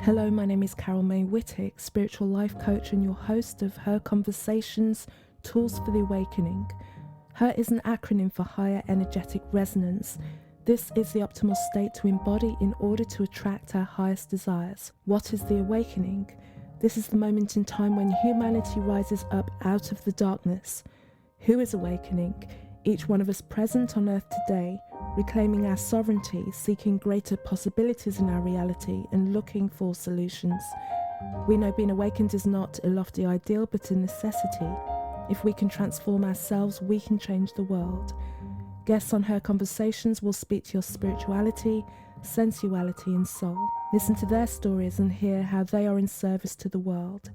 Hello, my name is Carol May Whittick, spiritual life coach and your host of Her Conversations, Tools for the Awakening. Her is an acronym for Higher Energetic Resonance. This is the optimal state to embody in order to attract our highest desires. What is the awakening? This is the moment in time when humanity rises up out of the darkness. Who is awakening? Each one of us present on Earth today, reclaiming our sovereignty, seeking greater possibilities in our reality and looking for solutions. We know being awakened is not a lofty ideal but a necessity. If we can transform ourselves, we can change the world. Guests on Her Conversations will speak to your spirituality, sensuality and soul. Listen to their stories and hear how they are in service to the world.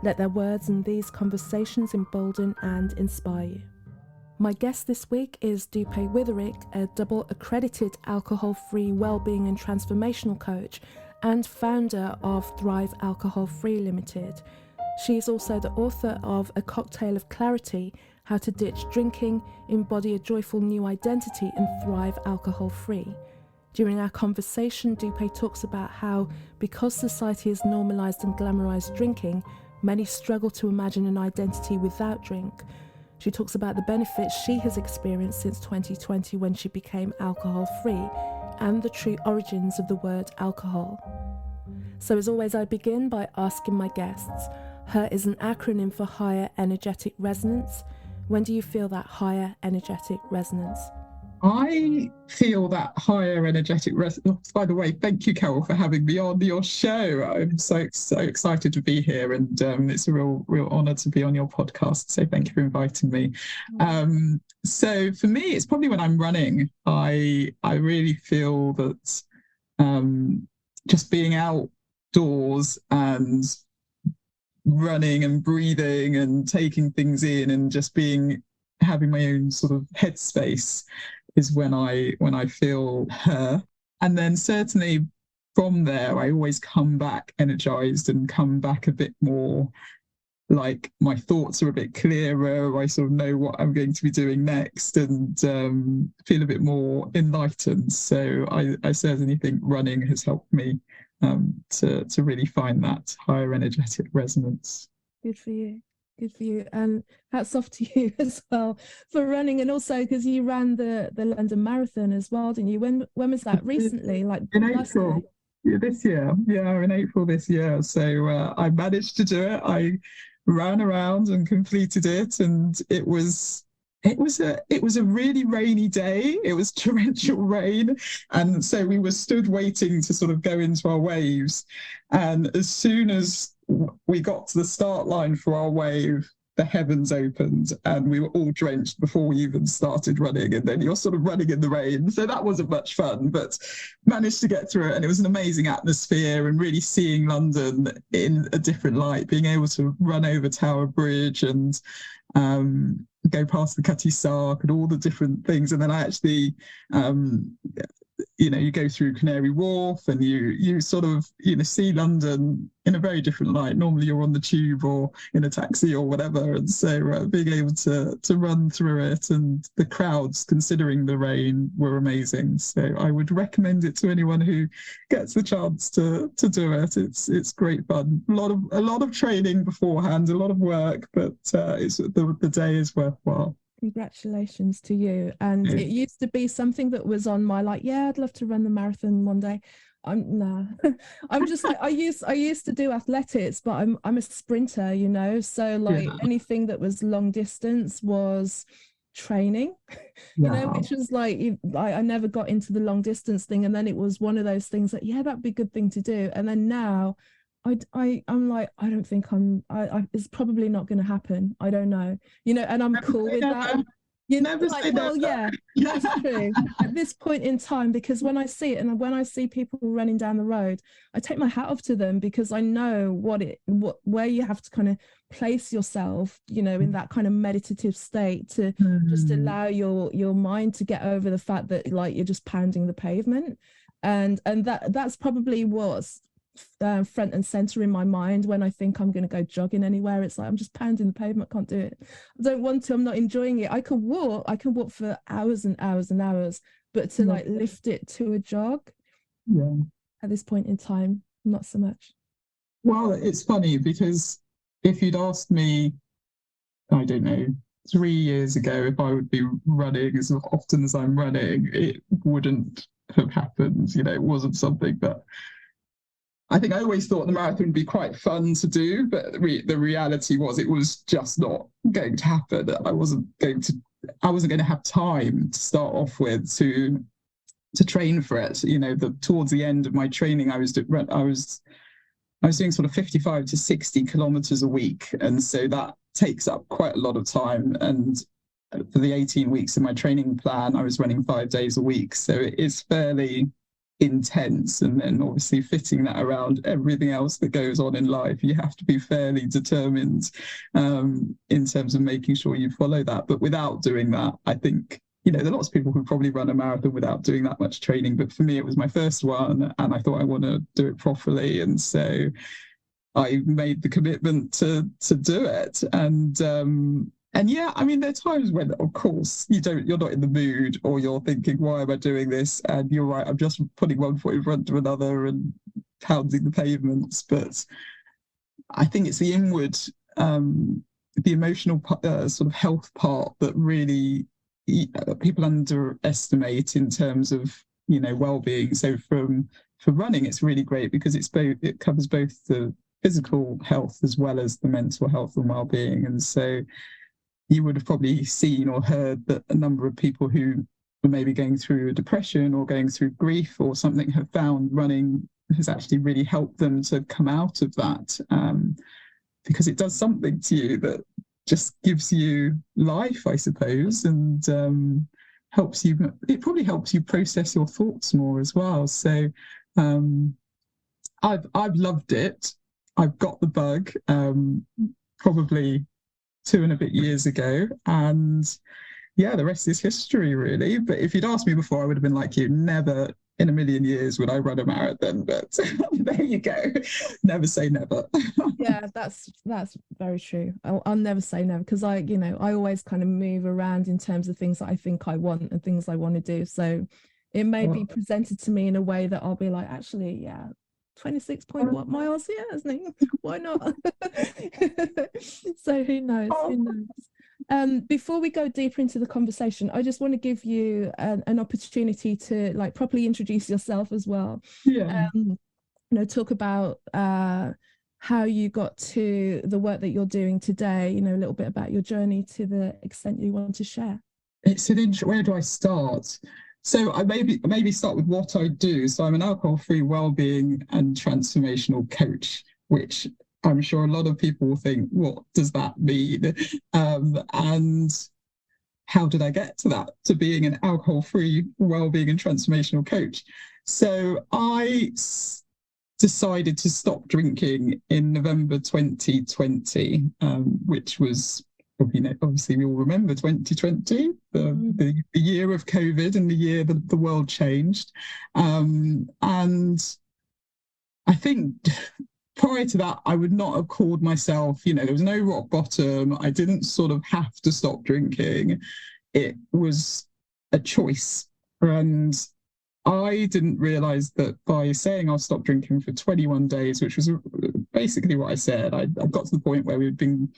Let their words and these conversations embolden and inspire you. My guest this week is Dupe Witherick, a double accredited alcohol-free wellbeing and transformational coach and founder of Thrive Alcohol Free Limited. She is also the author of A Cocktail of Clarity, How to Ditch Drinking, Embody a Joyful New Identity and Thrive Alcohol Free. During our conversation, Dupe talks about how, because society has normalised and glamorised drinking, many struggle to imagine an identity without drink. She talks about the benefits she has experienced since 2020 when she became alcohol-free and the true origins of the word alcohol. So as always, I begin by asking my guests, HER is an acronym for Higher Energetic Resonance. When do you feel that higher energetic resonance? I feel that higher energetic resonance. By the way, thank you, Carol, for having me on your show. I'm so excited to be here, and it's a real honour to be on your podcast. So thank you for inviting me. So for me, it's probably when I'm running. I really feel that just being outdoors and running and breathing and taking things in and just having my own sort of headspace is when I feel her. And then certainly from there, I always come back energized and come back a bit more like my thoughts are a bit clearer. I sort of know what I'm going to be doing next and feel a bit more enlightened. So I certainly think running has helped me to really find that higher energetic resonance. Good for you. Good for you. And hats off to you as well for running, and also because you ran the London Marathon as well, didn't you? When was that? Recently? Like in April. Yeah, this year. Yeah, in April this year. So I managed to do it. I ran around and completed it, and it was a really rainy day. It was torrential rain, and so we were stood waiting to sort of go into our waves. And as soon as we got to the start line for our wave, the heavens opened and we were all drenched before we even started running, and then you're sort of running in the rain. So that wasn't much fun, but managed to get through it, and it was an amazing atmosphere and really seeing London in a different light, being able to run over Tower Bridge and go past the Cutty Sark and all the different things. And then I actually you go through Canary Wharf and you sort of see London in a very different light. Normally you're on the tube or in a taxi or whatever, and so being able to run through it, and the crowds, considering the rain, were amazing. So I would recommend it to anyone who gets the chance to do it. It's great fun. A lot of training beforehand, a lot of work, but the day is worthwhile. Congratulations to you. And it used to be something that was on my I'd love to run the marathon one day. I'm just like I used to do athletics, but I'm a sprinter, so anything that was long distance was training, which was I never got into the long distance thing. And then it was one of those things that that'd be a good thing to do. And then now I'm like, I don't think it's probably not going to happen. I don't know, and I'm cool with that. That's true at this point in time, because when I see it and when I see people running down the road, I take my hat off to them, because I know where you have to kind of place yourself, in that kind of meditative state to just allow your mind to get over the fact that you're just pounding the pavement, and that's probably what's front and center in my mind when I think I'm going to go jogging anywhere. It's like I'm just pounding the pavement. I can't do it. I don't want to. I'm not enjoying it. I can walk for hours and hours and hours, but to lift it to a jog at this point in time, not so much? Well, it's funny because if you'd asked me, I don't know, 3 years ago, if I would be running as often as I'm running, it wouldn't have happened. It wasn't something that I think I always thought the marathon would be quite fun to do, but the reality was it was just not going to happen. I wasn't going to have time to start off with to train for it. Towards the end of my training, I was doing sort of 55 to 60 kilometers a week, and so that takes up quite a lot of time. And for the 18 weeks of my training plan, I was running 5 days a week, so it is fairly intense. And then obviously fitting that around everything else that goes on in life, you have to be fairly determined in terms of making sure you follow that. But without doing that, I think there are lots of people who probably run a marathon without doing that much training, but for me it was my first one, and I thought I want to do it properly, and so I made the commitment to do it. And yeah, I mean, there are times when, of course, you're not in the mood, or you're thinking, why am I doing this? And you're right, I'm just putting one foot in front of another and pounding the pavements. But I think it's the inward, the emotional sort of health part that really people underestimate in terms of, well-being. So for running, it's really great because it covers both the physical health as well as the mental health and well-being. And so you would have probably seen or heard that a number of people who were maybe going through depression or going through grief or something have found running has actually really helped them to come out of that, because it does something to you that just gives you life, I suppose, and it probably helps you process your thoughts more as well. So I've loved it. I've got the bug probably 2 and a bit years ago, and yeah, the rest is history, really. But if you'd asked me before, I would have been like you, never in a million years would I run a marathon. But there you go, never say never. Yeah, that's very true. I'll never say never, because I always kind of move around in terms of things that I think I want and things I want to do. So it may be presented to me in a way that I'll be like, actually, yeah, 26 point what miles, yeah, isn't it? Why not? So who knows? Before we go deeper into the conversation, I just want to give you an opportunity to properly introduce yourself as well. Yeah. Talk about how you got to the work that you're doing today, a little bit about your journey to the extent you want to share. It's an interesting, where do I start? So I maybe start with what I do. So I'm an alcohol-free wellbeing and transformational coach, which I'm sure a lot of people will think, what does that mean? And how did I get to that, to being an alcohol-free wellbeing and transformational coach? So I decided to stop drinking in November 2020, which was, obviously we all remember 2020, the year of COVID and the year that the world changed. And I think prior to that, I would not have called myself, there was no rock bottom. I didn't sort of have to stop drinking. It was a choice. And I didn't realize that by saying I'll stop drinking for 21 days, which was basically what I said, I got to the point where we'd been,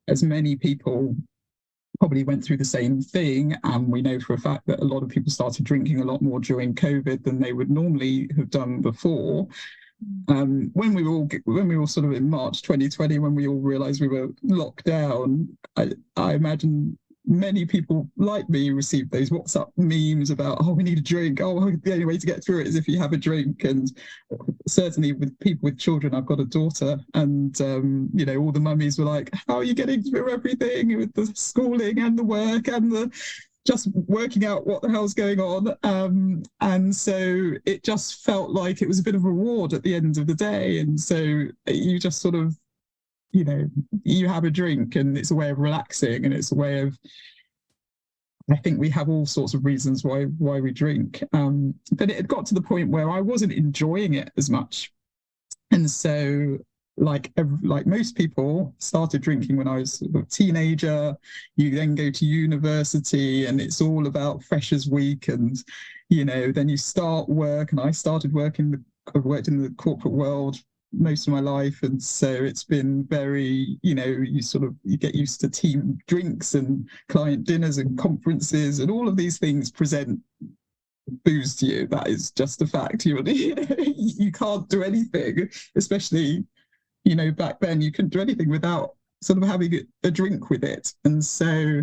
as many people probably went through the same thing, and we know for a fact that a lot of people started drinking a lot more during COVID than they would normally have done before. When we were sort of in March 2020, when we all realized we were locked down, I imagine many people like me received those WhatsApp memes about, we need a drink. The only way to get through it is if you have a drink. And certainly with people with children, I've got a daughter, and all the mummies were like, how are you getting through everything with the schooling and the work and the just working out what the hell's going on? And so it just felt like it was a bit of a reward at the end of the day. And so you just sort of, you have a drink, and it's a way of relaxing, and it's a way of, I think we have all sorts of reasons why we drink. But it had got to the point where I wasn't enjoying it as much. And so like most people, started drinking when I was a teenager. You then go to university, and it's all about Freshers Week, and then you start work, and I started working with I've worked in the corporate world most of my life, and so it's been very, you get used to team drinks and client dinners and conferences, and all of these things present booze to you. That is just a fact. You can't do anything, especially back then you couldn't do anything without sort of having a drink with it. And so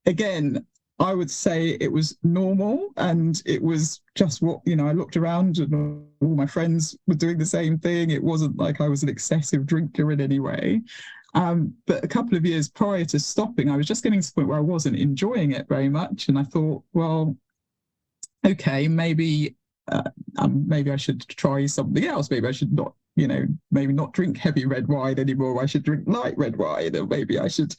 again, I would say it was normal, and it was just what, I looked around and all my friends were doing the same thing. It wasn't like I was an excessive drinker in any way. But a couple of years prior to stopping, I was just getting to the point where I wasn't enjoying it very much. And I thought, well, okay, maybe I should try something else. Maybe I should not, maybe not drink heavy red wine anymore. I should drink light red wine, or maybe I should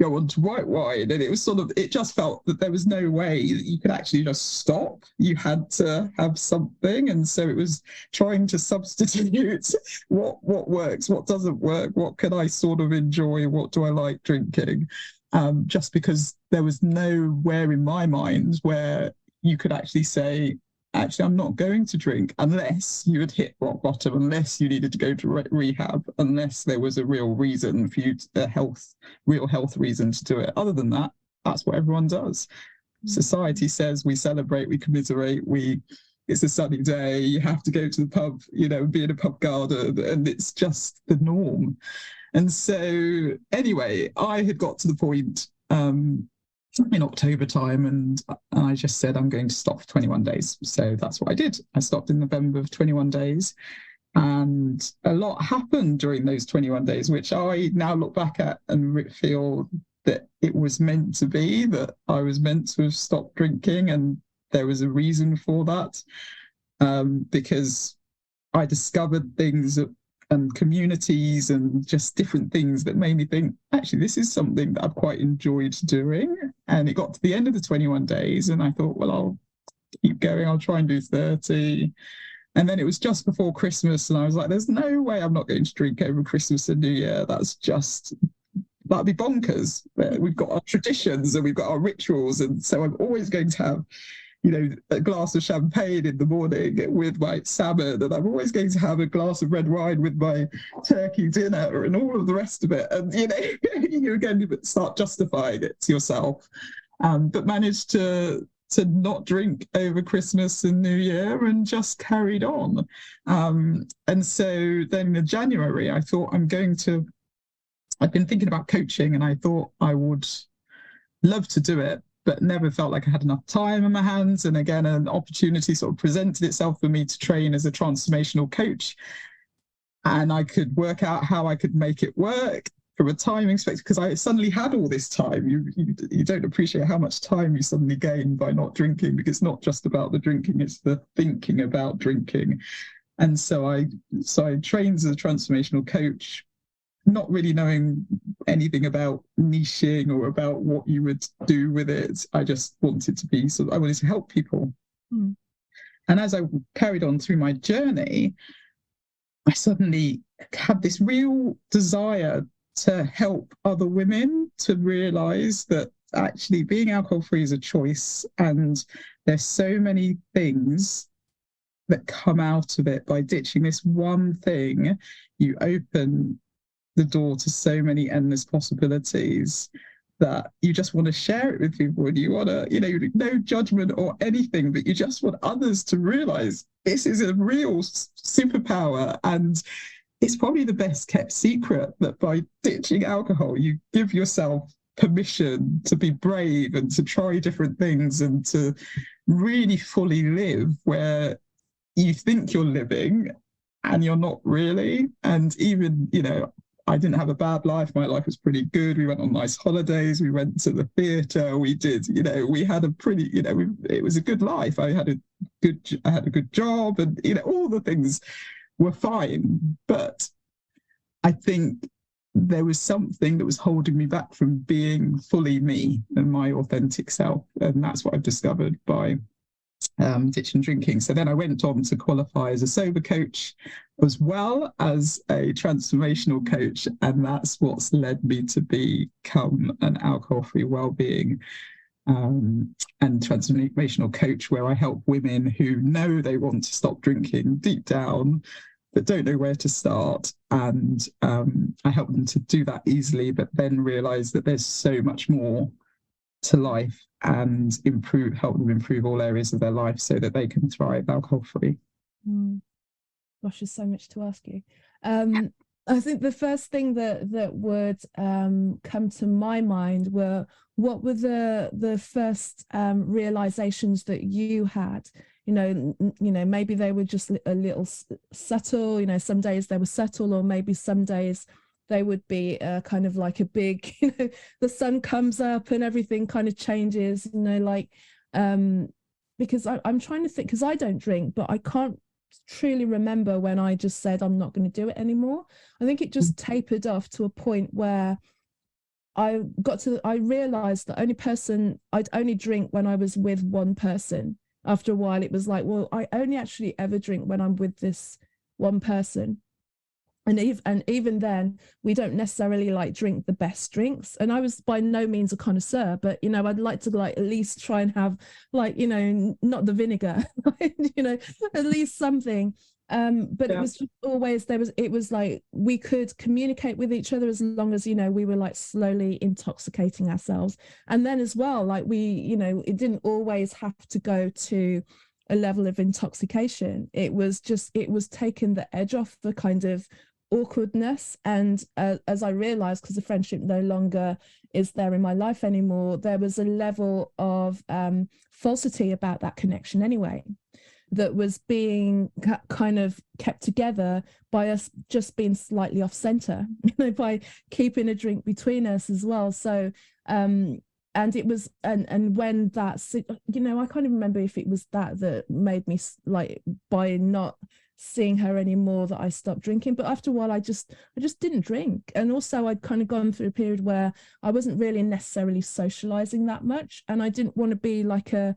go on to white wine. And it just felt that there was no way that you could actually just stop. You had to have something. And so it was trying to substitute what works, what doesn't work, what can I sort of enjoy, what do I like drinking? Just because there was nowhere in my mind where you could actually say, actually, I'm not going to drink unless you had hit rock bottom, unless you needed to go to rehab, unless there was a real reason for you, real health reason to do it. Other than that, that's what everyone does. Society says we celebrate, we commiserate, it's a sunny day, you have to go to the pub, be in a pub garden, and it's just the norm. And so anyway, I had got to the point in October time, and I just said, I'm going to stop for 21 days. So that's what I did. I stopped in November of 21 days. And a lot happened during those 21 days, which I now look back at and feel that it was meant to be, that I was meant to have stopped drinking. And there was a reason for that, because I discovered things and communities and just different things that made me think, actually, this is something that I've quite enjoyed doing. And it got to the end of the 21 days and I thought, well, I'll keep going. I'll try and do 30. And then it was just before Christmas and I was like, there's no way I'm not going to drink over Christmas and New Year. That'd be bonkers. We've got our traditions and we've got our rituals. And so I'm always going to have a glass of champagne in the morning with my salmon, and I'm always going to have a glass of red wine with my turkey dinner and all of the rest of it. And, you again start justifying it to yourself, but managed to not drink over Christmas and New Year and just carried on. And so then in January, I thought I'd been thinking about coaching and I thought I would love to do it, but never felt like I had enough time on my hands. And again, an opportunity sort of presented itself for me to train as a transformational coach. And I could work out how I could make it work from a timing perspective, because I suddenly had all this time. You don't appreciate how much time you suddenly gain by not drinking, because it's not just about the drinking, it's the thinking about drinking. And so I trained as a transformational coach, not really knowing anything about niching or about what you would do with it. I just wanted to I wanted to help people. And as I carried on through my journey, I suddenly had this real desire to help other women to realize that actually being alcohol-free is a choice, and there's so many things that come out of it. By ditching this one thing, you open the door to so many endless possibilities that you just want to share it with people, and you want to, no judgment or anything, but you just want others to realize this is a real superpower. And it's probably the best kept secret, that by ditching alcohol, you give yourself permission to be brave and to try different things and to really fully live where you think you're living and you're not really. And even, I didn't have a bad life. My life was pretty good. We went on nice holidays. We went to the theatre. We did, we had a pretty, it was a good life. I had a good job, and, all the things were fine. But I think there was something that was holding me back from being fully me and my authentic self. And that's what I've discovered by ditching drinking. So then I went on to qualify as a sober coach as well as a transformational coach, and that's what's led me to become an alcohol-free wellbeing and transformational coach, where I help women who know they want to stop drinking deep down, but don't know where to start. And I help them to do that easily, but then realize that there's so much more to life, and help them improve all areas of their life so that they can thrive alcohol-free. Gosh, there's so much to ask you. I think the first thing that would come to my mind were, what were the first realizations that you had? Maybe they were just a little subtle. Some days they were subtle, or maybe some days they would be kind of like a big, the sun comes up and everything kind of changes. Because I'm trying to think, because I don't drink, but I can't truly remember when I just said I'm not going to do it anymore. I think it just tapered off to a point where I realized the only person I'd only drink when I was with one person. After a while, it was like, well, I only actually ever drink when I'm with this one person. And even then, we don't necessarily like drink the best drinks. And I was by no means a connoisseur, but I'd like to at least try and have not the vinegar, at least something. But yeah. It was just always it was like we could communicate with each other as long as we were like slowly intoxicating ourselves. And then as well, like we it didn't always have to go to a level of intoxication. It was taking the edge off the kind of awkwardness. And as I realized, because the friendship no longer is there in my life anymore, there was a level of falsity about that connection anyway, that was being kind of kept together by us just being slightly off center, by keeping a drink between us as well. So and it was, and when that, I can't even remember if it was that made me, like, by not seeing her anymore, that I stopped drinking. But after a while, I just didn't drink. And also I'd kind of gone through a period where I wasn't really necessarily socializing that much, and I didn't want to be like a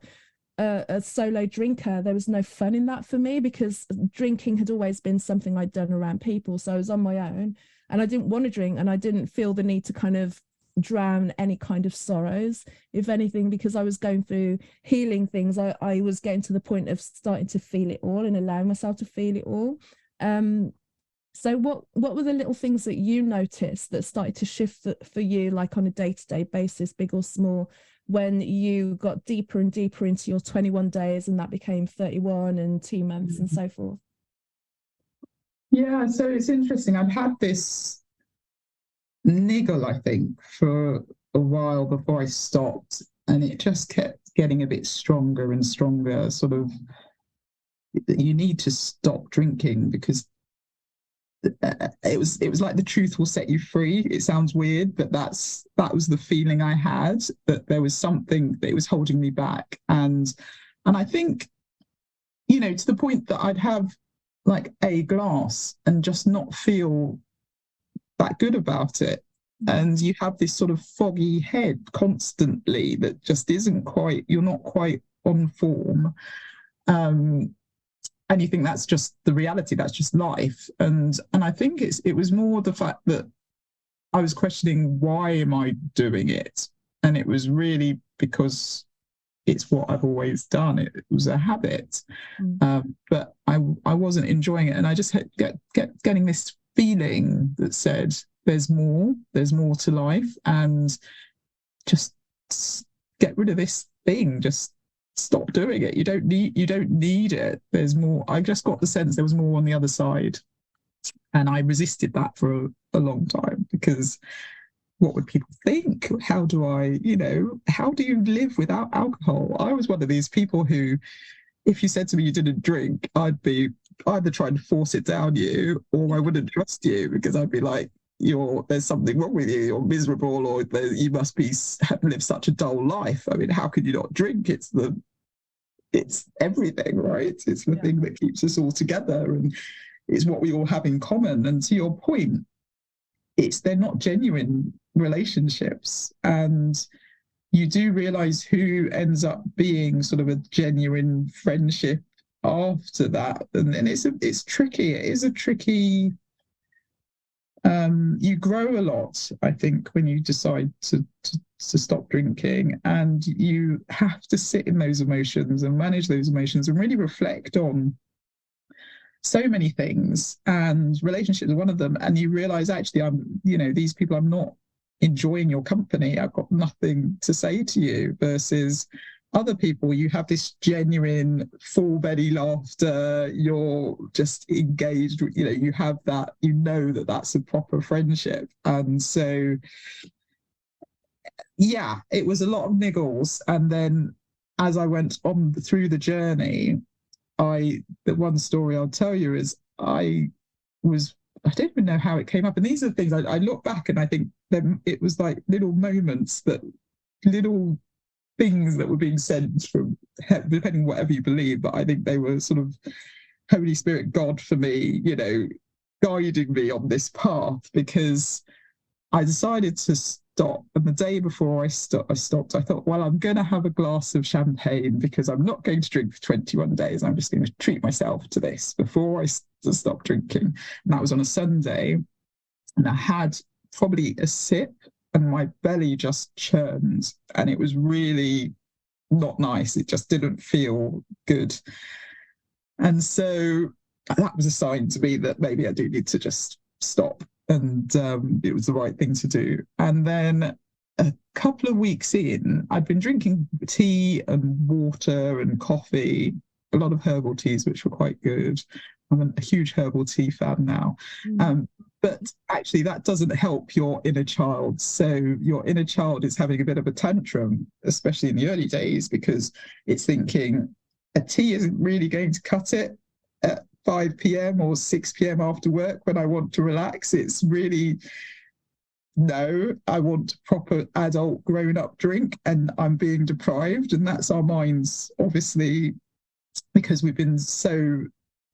solo drinker. There was no fun in that for me, because drinking had always been something I'd done around people. So I was on my own, and I didn't want to drink, and I didn't feel the need to kind of drown any kind of sorrows. If anything, because I was going through healing things, I was getting to the point of starting to feel it all and allowing myself to feel it all. So what were the little things that you noticed that started to shift for you, like on a day-to-day basis, big or small, when you got deeper and deeper into your 21 days and that became 31 and 2 months and so forth? Yeah, so it's interesting. I've had this niggle, I think, for a while before I stopped, and it just kept getting a bit stronger and stronger. Sort of, you need to stop drinking, because it was like the truth will set you free. It sounds weird, but that was the feeling I had, that there was something that was holding me back. And I think, to the point that I'd have like a glass and just not feel that good about it. And you have this sort of foggy head constantly that just you're not quite on form. And you think that's just the reality, that's just life. And I think it was more the fact that I was questioning, why am I doing it? And it was really because it's what I've always done. It was a habit. But I wasn't enjoying it. And I just kept getting this feeling that said, there's more to life, and just get rid of this thing. Just stop doing it. You don't need it. There's more. I just got the sense there was more on the other side, and I resisted that for a long time, because what would people think? How do you live without alcohol? I was one of these people who, if you said to me you didn't drink, I'd be either trying to force it down you, or I wouldn't trust you, because I'd be like, there's something wrong with you, you're miserable, or you must live such a dull life. I mean, how could you not drink? It's everything, right? It's the thing that keeps us all together, and it's what we all have in common. And to your point, they're not genuine relationships, and you do realize who ends up being sort of a genuine friendship after that. And then it's tricky. It is a tricky you grow a lot, I think, when you decide to stop drinking, and you have to sit in those emotions and manage those emotions and really reflect on so many things, and relationships are one of them. And you realize, actually, these people, I'm not enjoying your company. I've got nothing to say to you, versus other people, you have this genuine full belly laughter, you're just engaged, you have that, that's a proper friendship. And so, yeah, it was a lot of niggles. And then as I went on through the journey, the one story I'll tell you is I don't even know how it came up. And these are the things I look back and I think it was like little moments, little things that were being sent from, depending whatever you believe, but I think they were sort of Holy Spirit, God for me, guiding me on this path, because I decided to stop. And the day before I stopped, I thought, well, I'm going to have a glass of champagne because I'm not going to drink for 21 days. I'm just going to treat myself to this before I stop drinking. And that was on a Sunday. And I had probably a sip and my belly just churned, and it was really not nice. It just didn't feel good. And so that was a sign to me that maybe I do need to just stop. And it was the right thing to do. And then a couple of weeks in, I'd been drinking tea and water and coffee, a lot of herbal teas, which were quite good. I'm a huge herbal tea fan now. But actually, that doesn't help your inner child. So your inner child is having a bit of a tantrum, especially in the early days, because it's thinking a tea isn't really going to cut it at 5 p.m. or 6 p.m. after work when I want to relax. It's really, no, I want a proper adult grown-up drink, and I'm being deprived. And that's our minds, obviously, because we've been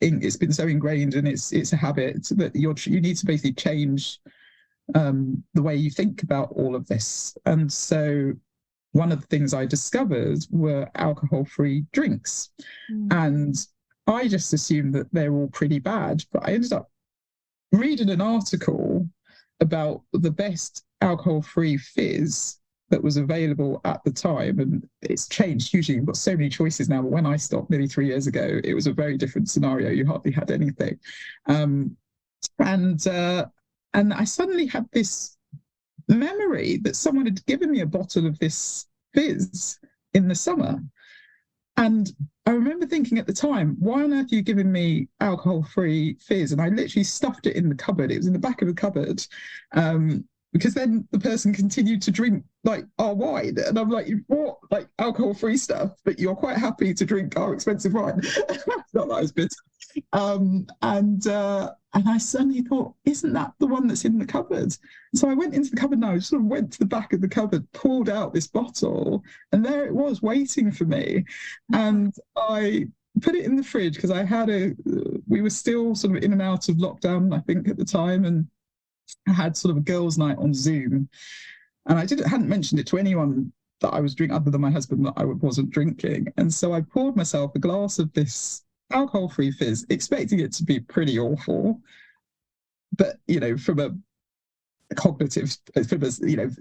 it's been so ingrained, and it's a habit that you need to basically change the way you think about all of this. And so one of the things I discovered were alcohol-free drinks. And I just assumed that they're all pretty bad, but I ended up reading an article about the best alcohol-free fizz that was available at the time, and it's changed hugely. You've got so many choices now, but when I stopped nearly 3 years ago, it was a very different scenario. You hardly had anything. And I suddenly had this memory that someone had given me a bottle of this fizz in the summer. And I remember thinking at the time, why on earth are you giving me alcohol-free fizz? And I literally stuffed it in the cupboard. It was in the back of the cupboard. Because then the person continued to drink like our wine. And I'm like, you bought like alcohol-free stuff, but you're quite happy to drink our expensive wine. Not that I was bitter. And I suddenly thought, isn't that the one that's in the cupboard? So I went into the cupboard now, sort of went to the back of the cupboard, pulled out this bottle, and there it was waiting for me. And I put it in the fridge because we were still sort of in and out of lockdown, I think, at the time. And I had sort of a girls' night on Zoom, and I hadn't mentioned it to anyone that I was drinking, other than my husband, that I wasn't drinking. And so I poured myself a glass of this alcohol-free fizz, expecting it to be pretty awful. But, from a cognitive, from a,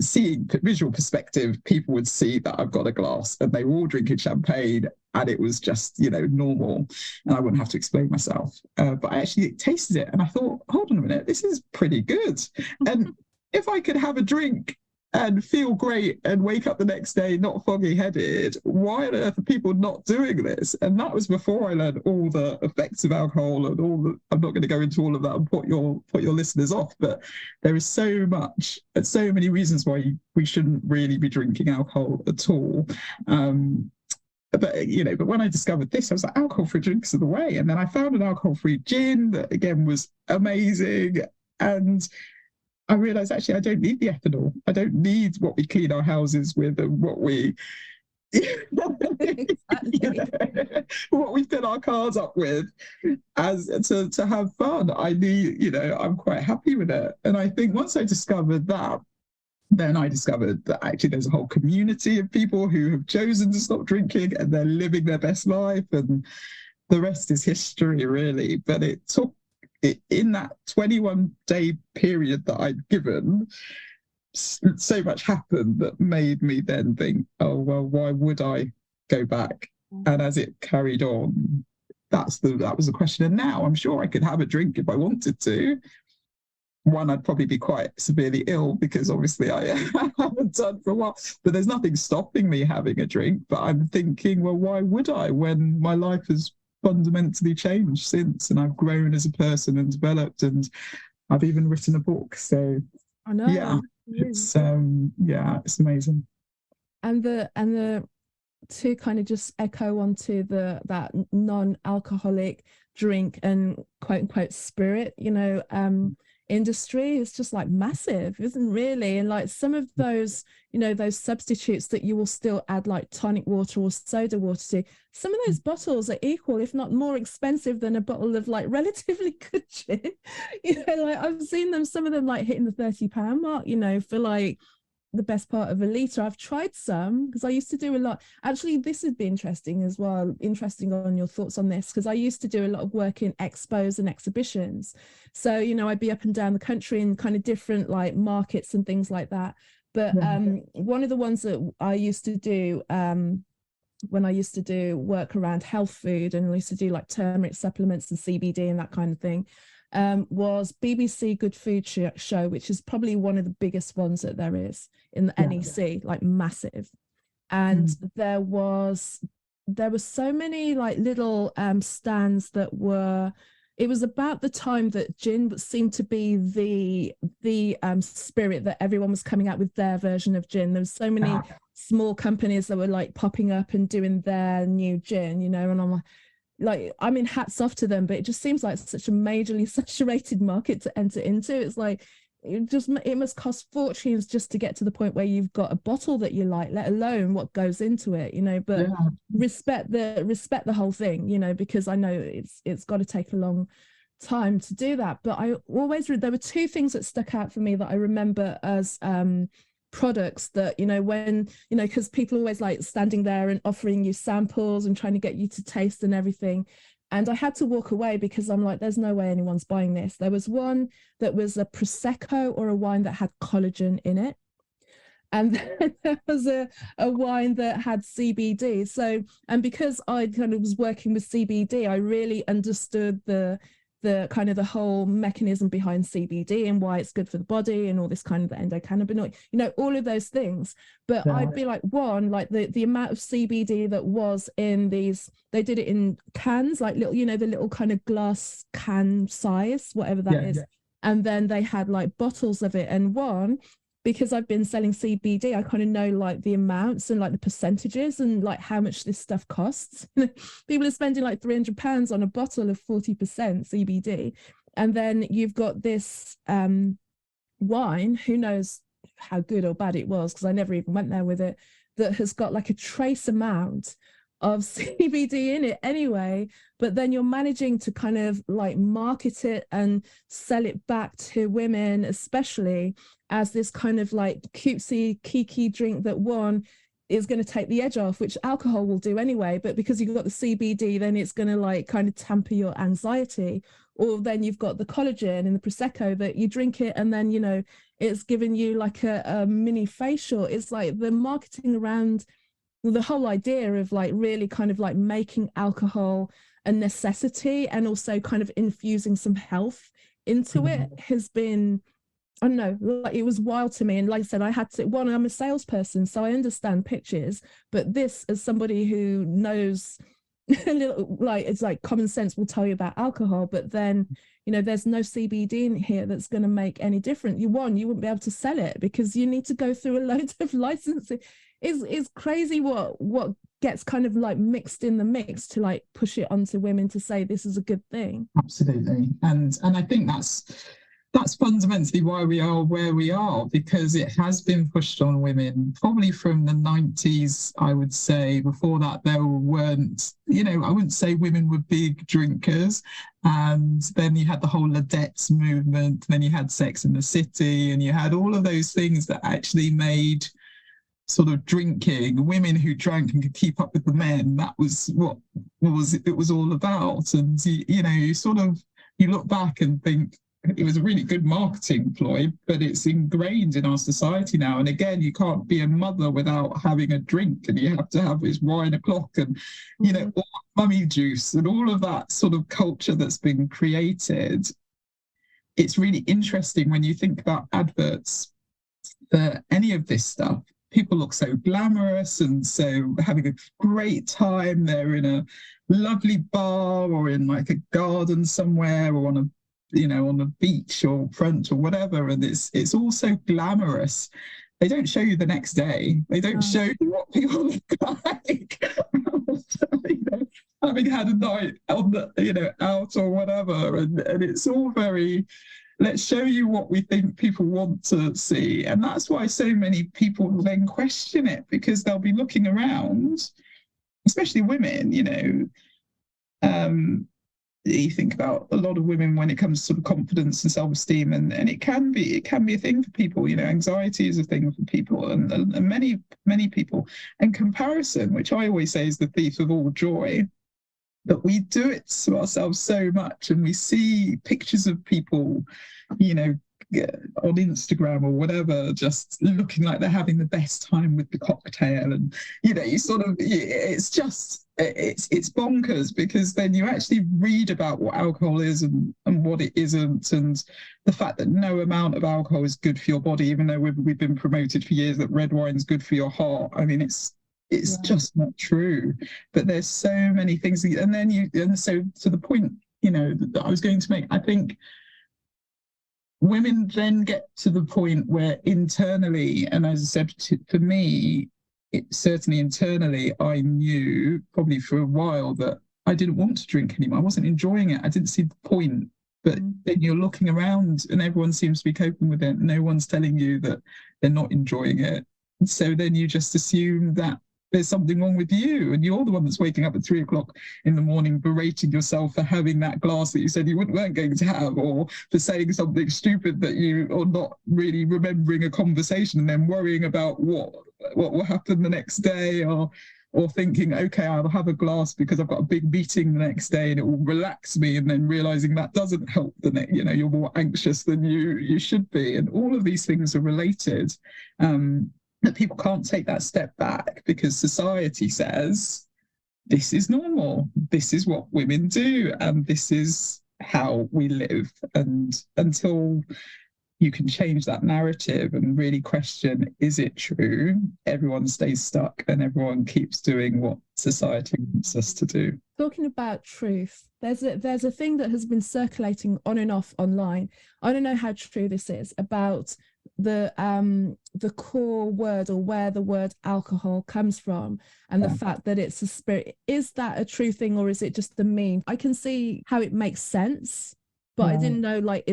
seeing visual perspective, people would see that I've got a glass, and they were all drinking champagne, and it was just, normal, and I wouldn't have to explain myself. But I actually tasted it, and I thought, hold on a minute, this is pretty good. And if I could have a drink and feel great and wake up the next day not foggy-headed, why on earth are people not doing this? And that was before I learned all the effects of alcohol and I'm not going to go into all of that and put your listeners off, but there is so much and so many reasons why we shouldn't really be drinking alcohol at all. But when I discovered this, I was like, alcohol-free drinks are the way. And then I found an alcohol-free gin that, again, was amazing. And I realised, actually, I don't need the ethanol. I don't need what we clean our houses with and what we what we fill our cars up with to have fun. I need, I'm quite happy with it. And I think once I discovered that, then I discovered that actually there's a whole community of people who have chosen to stop drinking and they're living their best life, and the rest is history, really. But it took in that 21-day period that I'd given, so much happened that made me then think, oh, well, why would I go back? And as it carried on, that was the question. And now I'm sure I could have a drink if I wanted to. One, I'd probably be quite severely ill because obviously I haven't done for a while, but there's nothing stopping me having a drink. But I'm thinking, well, why would I when my life has fundamentally changed since, and I've grown as a person and developed, and I've even written a book. So I know. yeah, it's amazing. And the to kind of just echo onto that non-alcoholic drink and quote unquote spirit, industry is just like massive, isn't really? And like some of those, those substitutes that you will still add like tonic water or soda water to, some of those bottles are equal, if not more expensive than a bottle of like relatively good gin. Like I've seen them, some of them like hitting the £30 mark, for like the best part of a litre. I've tried some because I used to do a lot. Actually, this would be interesting as well. Interesting on your thoughts on this, because I used to do a lot of work in expos and exhibitions. So, I'd be up and down the country in kind of different like markets and things like that. But one of the ones that I used to do when I used to do work around health food, and I used to do like turmeric supplements and CBD and that kind of thing, was BBC Good Food Show, which is probably one of the biggest ones that there is in the NEC, like massive. And there was so many like little stands that were, it was about the time that gin seemed to be the spirit, that everyone was coming out with their version of gin. There was so many small companies that were like popping up and doing their new gin, and I'm like, I mean, hats off to them, but it just seems like such a majorly saturated market to enter into. It's like, it must cost fortunes just to get to the point where you've got a bottle that you like, let alone what goes into it, but respect the whole thing, because I know it's got to take a long time to do that. But I always there were two things that stuck out for me that I remember as products that, when, because people always like standing there and offering you samples and trying to get you to taste and everything. And I had to walk away because I'm like, there's no way anyone's buying this. There was one that was a Prosecco or a wine that had collagen in it. And then there was a wine that had CBD. So, and because I kind of was working with CBD, I really understood the kind of the whole mechanism behind CBD and why it's good for the body and all this kind of the endocannabinoid, all of those things. But I'd be like, one, like the amount of CBD that was in these, they did it in cans, like little, the little kind of glass can size, whatever that is. And then they had like bottles of it. And one, because I've been selling CBD, I kind of know like the amounts and like the percentages and like how much this stuff costs. People are spending like £300 on a bottle of 40% CBD. And then you've got this wine, who knows how good or bad it was, because I never even went there with it, that has got like a trace amount of CBD in it anyway, but then you're managing to kind of like market it and sell it back to women, especially as this kind of like cutesy kiki drink that one is going to take the edge off, which alcohol will do anyway, but because you've got the CBD, then it's going to like kind of tamper your anxiety. Or then you've got the collagen in the Prosecco that you drink it and then, it's giving you like a mini facial. It's like the marketing around the whole idea of like really kind of like making alcohol a necessity and also kind of infusing some health into it has been, I don't know, like it was wild to me. And like I said, I had to, one, I'm a salesperson, so I understand pitches, but this, as somebody who knows a little, like it's like common sense will tell you about alcohol, but then there's no CBD in here that's going to make any difference. You wouldn't be able to sell it because you need to go through a load of licensing. It's crazy what gets kind of like mixed in the mix to like push it onto women to say this is a good thing. Absolutely. And I think that's fundamentally why we are where we are, because it has been pushed on women probably from the 90s, I would say. Before that, there weren't, I wouldn't say women were big drinkers. And then you had the whole Ladettes movement, then you had Sex in the City, and you had all of those things that actually made sort of drinking, women who drank and could keep up with the men, that was what it was all about. And you sort of you look back and think it was a really good marketing ploy, but it's ingrained in our society now. And again, you can't be a mother without having a drink, and you have to have this wine o'clock and, you know, mummy juice and all of that sort of culture that's been created. It's really interesting when you think about adverts for any of this stuff. People look so glamorous and so having a great time. They're in a lovely bar or in like a garden somewhere or on a, you know, on a beach or front or whatever, and it's all so glamorous. They don't show you the next day. They don't show you what people look like. You know, having had a night on the, you know, out or whatever, and it's all very, let's show you what we think people want to see. And that's why so many people then question it, because they'll be looking around, especially women, you know. You think about a lot of women when it comes to sort of confidence and self-esteem, and it can be a thing for people, you know. Anxiety is a thing for people, and many people. And comparison, which I always say is the thief of all joy, but we do it to ourselves so much, and we see pictures of people, you know, on Instagram or whatever, just looking like they're having the best time with the cocktail, and you know, you sort of, it's just, it's bonkers, because then you actually read about what alcohol is and what it isn't, and the fact that no amount of alcohol is good for your body, even though we've been promoted for years that red wine's good for your heart. I mean, it's just not true. But there's so many things, and so to the point, you know, that I was going to make, I think women then get to the point where internally, and as I said, for me, it certainly internally, I knew probably for a while that I didn't want to drink anymore. I wasn't enjoying it. I didn't see the point. But then you're looking around and everyone seems to be coping with it. No one's telling you that they're not enjoying it. And so then you just assume that there's something wrong with you, and you're the one that's waking up at 3 o'clock in the morning berating yourself for having that glass that you said you weren't going to have, or for saying something stupid that you, or not really remembering a conversation, and then worrying about what will happen the next day, or thinking, okay, I'll have a glass because I've got a big meeting the next day and it will relax me, and then realizing that doesn't help the next, you know, you're more anxious than you should be. And all of these things are related. That people can't take that step back because society says this is normal, this is what women do, and this is how we live. And until you can change that narrative and really question, is it true? Everyone stays stuck and everyone keeps doing what society wants us to do. Talking about truth, there's a thing that has been circulating on and off online. I don't know how true this is, about the core word, or where the word alcohol comes from, and the fact that it's a spirit. Is that a true thing, or is it just a meme? I can see how it makes sense, but I didn't know, like,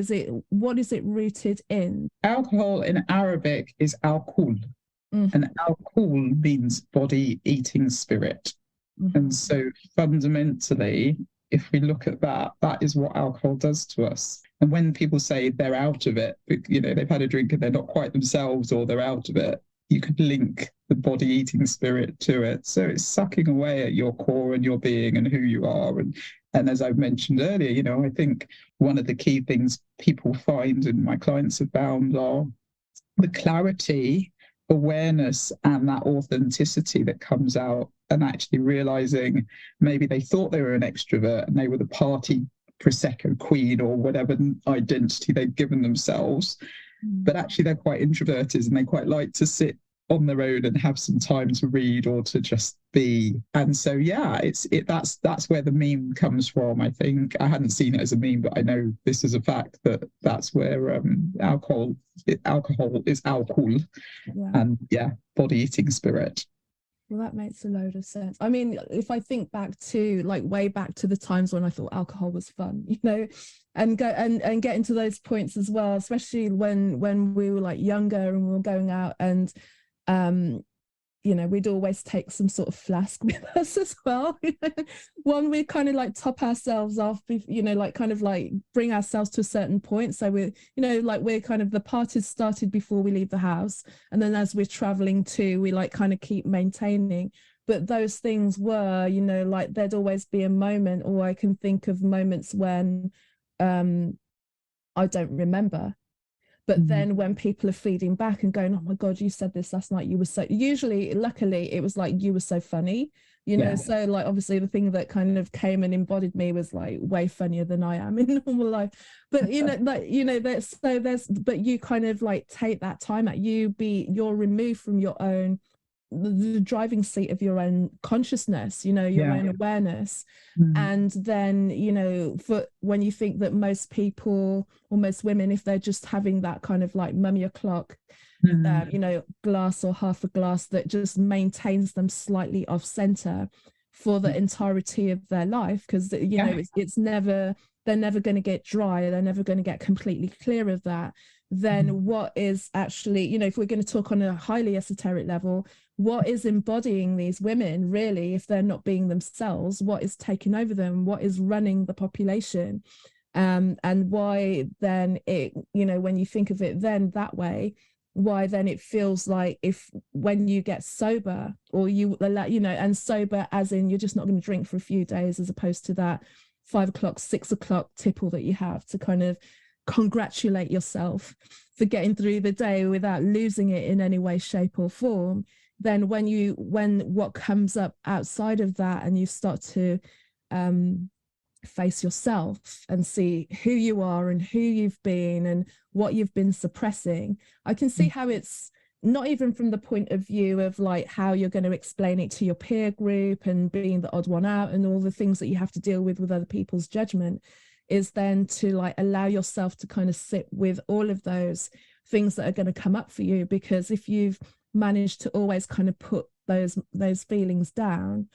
what is it rooted in? Alcohol in Arabic is alcohol, and alcohol means body eating spirit. And so fundamentally, if we look at that, that is what alcohol does to us. And when people say they're out of it, you know, they've had a drink and they're not quite themselves, or they're out of it, you could link the body eating spirit to it. So it's sucking away at your core and your being and who you are. And as I've mentioned earlier, you know, I think one of the key things people find, and my clients have found, are the clarity, awareness, and that authenticity that comes out, and actually realizing maybe they thought they were an extrovert and they were the party Prosecco queen or whatever identity they've given themselves, but actually they're quite introverted and they quite like to sit on their own and have some time to read or to just be. And so that's where the meme comes from. I think I hadn't seen it as a meme, but I know this is a fact, that's where alcohol is alcohol, and body eating spirit. Well, that makes a load of sense. I mean, if I think back to, like, way back to the times when I thought alcohol was fun, you know, and go and get into those points as well, especially when we were like younger and we were going out, and you know, we'd always take some sort of flask with us as well. One, we kind of like top ourselves off, you know, like kind of like bring ourselves to a certain point. So we're, you know, like we're kind of, the party's started before we leave the house. And then as we're traveling too, we like kind of keep maintaining. But those things were, you know, like there'd always be a moment, or I can think of moments when I don't remember. But then when people are feeding back and going, oh my God, you said this last night, you were so, usually, luckily, it was like, you were so funny, you know, so like, obviously the thing that kind of came and embodied me was like way funnier than I am in normal life. But, you know, like, you know, but you kind of like take that time out, you're removed from your own, the driving seat of your own consciousness, you know, your own awareness. And then, you know, for when you think that most people or most women, if they're just having that kind of like mummy o'clock, you know, glass or half a glass that just maintains them slightly off center for the entirety of their life, because, you know, it's never, they're never going to get dry, they're never going to get completely clear of that. Then what is actually, you know, if we're going to talk on a highly esoteric level, what is embodying these women really, if they're not being themselves? What is taking over them? What is running the population? And why then it, you know, when you think of it then that way, why then it feels like if when you get sober, or you know, and sober as in you're just not going to drink for a few days, as opposed to that 5 o'clock, 6 o'clock tipple that you have to kind of congratulate yourself for getting through the day without losing it in any way, shape or form. Then when what comes up outside of that, and you start to face yourself and see who you are and who you've been and what you've been suppressing, I can see how it's not even from the point of view of like how you're going to explain it to your peer group and being the odd one out and all the things that you have to deal with other people's judgment, is then to like allow yourself to kind of sit with all of those things that are going to come up for you. Because if you've managed to always kind of put those feelings down,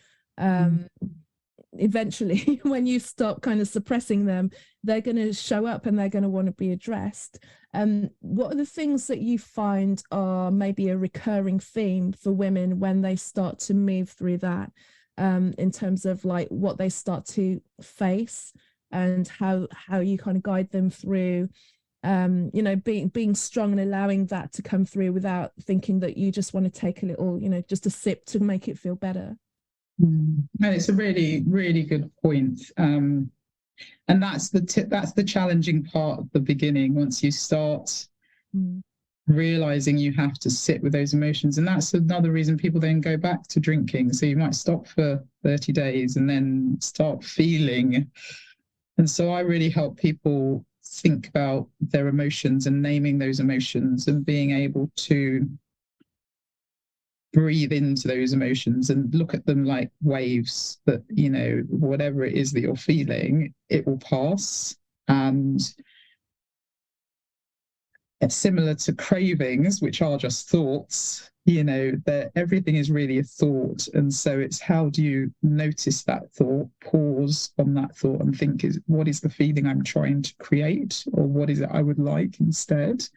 eventually when you stop kind of suppressing them, they're going to show up and they're going to want to be addressed. What are the things that you find are maybe a recurring theme for women when they start to move through that, in terms of like what they start to face, and how you kind of guide them through, you know, being strong and allowing that to come through without thinking that you just want to take a little, you know, just a sip to make it feel better? And it's a really, really good point. And that's the challenging part of the beginning, once you start realizing you have to sit with those emotions. And that's another reason people then go back to drinking. So you might stop for 30 days and then start feeling. And so I really help people think about their emotions and naming those emotions and being able to breathe into those emotions and look at them like waves that, you know, whatever it is that you're feeling, it will pass. And it's similar to cravings, which are just thoughts, you know, that everything is really a thought. And so it's how do you notice that thought, pause on that thought and think, what is the feeling I'm trying to create, or what is it I would like instead?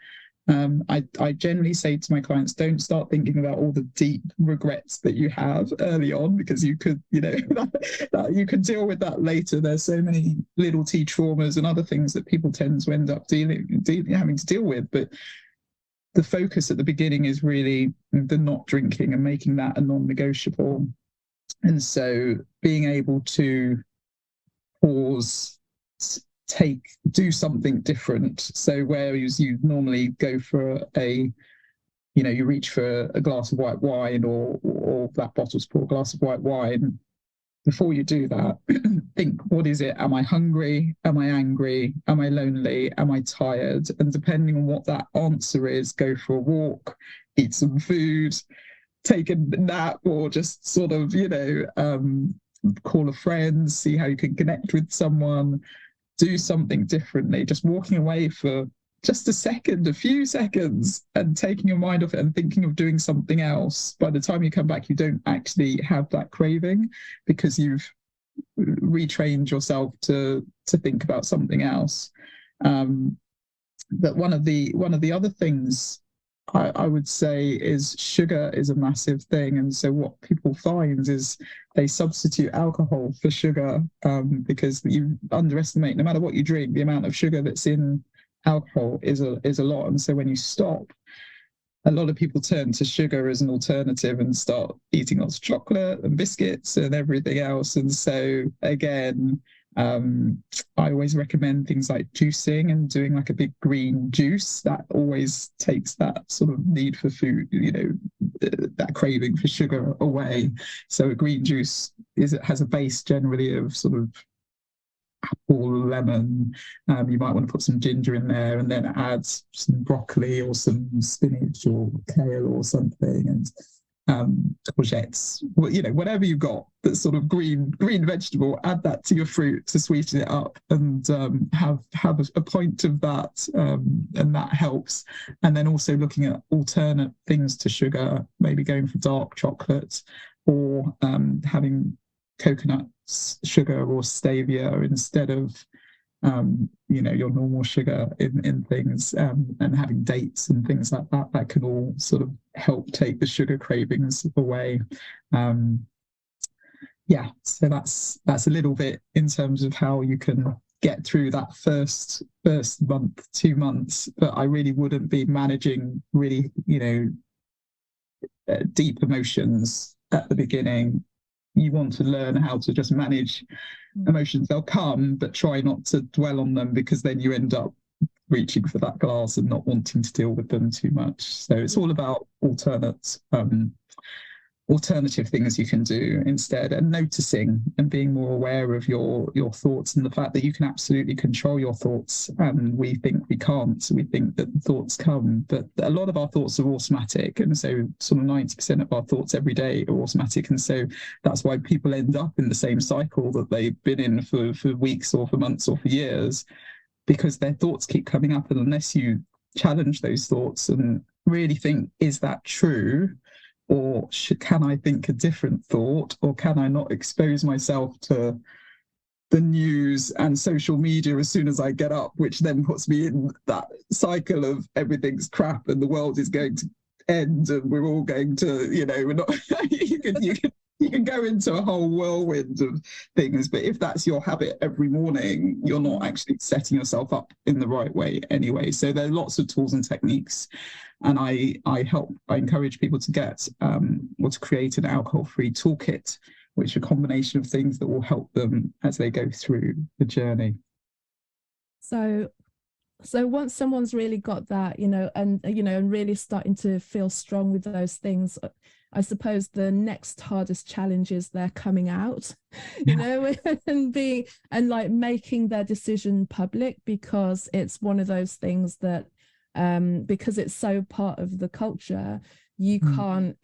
I generally say to my clients, don't start thinking about all the deep regrets that you have early on, because you could, you know, you can deal with that later. There's so many little T traumas and other things that people tend to end up having to deal with. But the focus at the beginning is really the not drinking and making that a non-negotiable. And so being able to pause, do something different. So whereas you normally go for you reach for a glass of white wine or that bottle's pour a glass of white wine, before you do that, think, what is it? Am I hungry? Am I angry? Am I lonely? Am I tired? And depending on what that answer is, go for a walk, eat some food, take a nap, or just sort of, call a friend, see how you can connect with someone, do something differently. Just walking away for just a few seconds and taking your mind off it and thinking of doing something else. By the time you come back, you don't actually have that craving because you've retrained yourself to think about something else. But one of the other things I would say is sugar is a massive thing. And so what people find is they substitute alcohol for sugar, because you underestimate, no matter what you drink, the amount of sugar that's in alcohol is a lot. And so when you stop, a lot of people turn to sugar as an alternative and start eating lots of chocolate and biscuits and everything else. And so again, I always recommend things like juicing and doing like a big green juice. That always takes that sort of need for food, that craving for sugar away. So a green juice has a base generally of sort of apple, lemon. You might want to put some ginger in there and then add some broccoli or some spinach or kale or something, and courgettes, whatever you've got that's sort of green vegetable, add that to your fruit to sweeten it up, and have a pint of that, and that helps. And then also looking at alternate things to sugar, maybe going for dark chocolate, or having coconut sugar or stevia instead of your normal sugar in things, and having dates and things like that can all sort of help take the sugar cravings away. So that's a little bit in terms of how you can get through that first month, 2 months. But I really wouldn't be managing really deep emotions at the beginning. You want to learn how to just manage emotions. They'll come, but try not to dwell on them, because then you end up reaching for that glass and not wanting to deal with them too much. So it's all about alternative things you can do instead, and noticing and being more aware of your thoughts, and the fact that you can absolutely control your thoughts. And we think we can't. We think that thoughts come, but a lot of our thoughts are automatic, and so sort of 90% of our thoughts every day are automatic. And so that's why people end up in the same cycle that they've been in for weeks or for months or for years, because their thoughts keep coming up. And unless you challenge those thoughts and really think, is that true? Or can I think a different thought? Or can I not expose myself to the news and social media as soon as I get up, which then puts me in that cycle of everything's crap and the world is going to end and we're all going to, we're not. You can go into a whole whirlwind of things, but if that's your habit every morning, you're not actually setting yourself up in the right way anyway. So there are lots of tools and techniques, and I encourage people to get or to create an alcohol-free toolkit, which are a combination of things that will help them as they go through the journey. So once someone's really got that, and really starting to feel strong with those things, I suppose the next hardest challenge is they're coming out, and like making their decision public, because it's one of those things that, because it's so part of the culture, you can't